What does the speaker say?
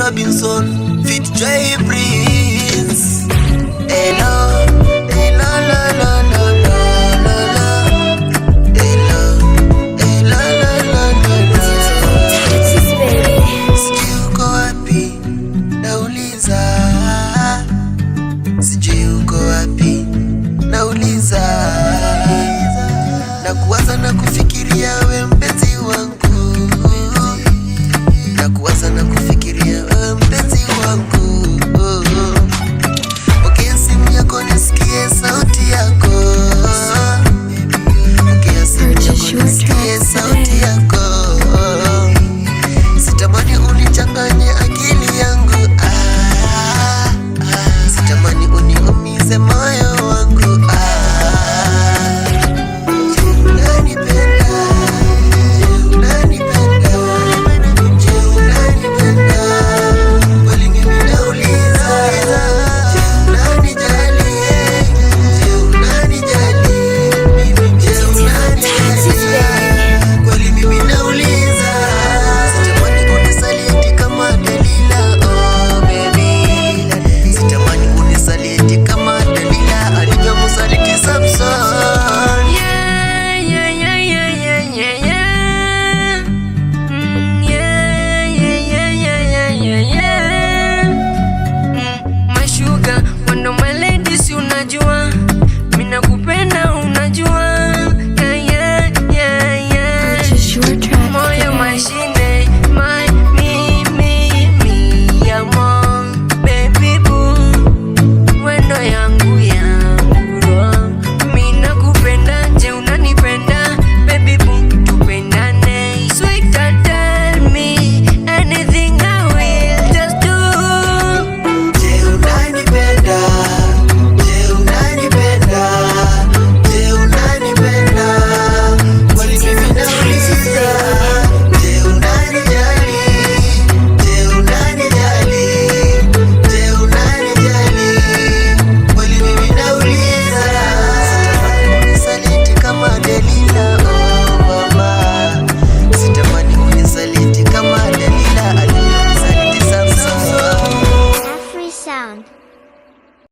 Robinson, Fit J Prince. Hello, hello, la la la la la la. Hello, hello, la la la la. Sijui uko wapi, nauliza. Sijui uko wapi, nauliza. Na kuwaza na kufikiria we mpenzi wangu. Na kuwaza na kufikiria we mpenzi wangu. Pokea simu yako nisikie sauti yako.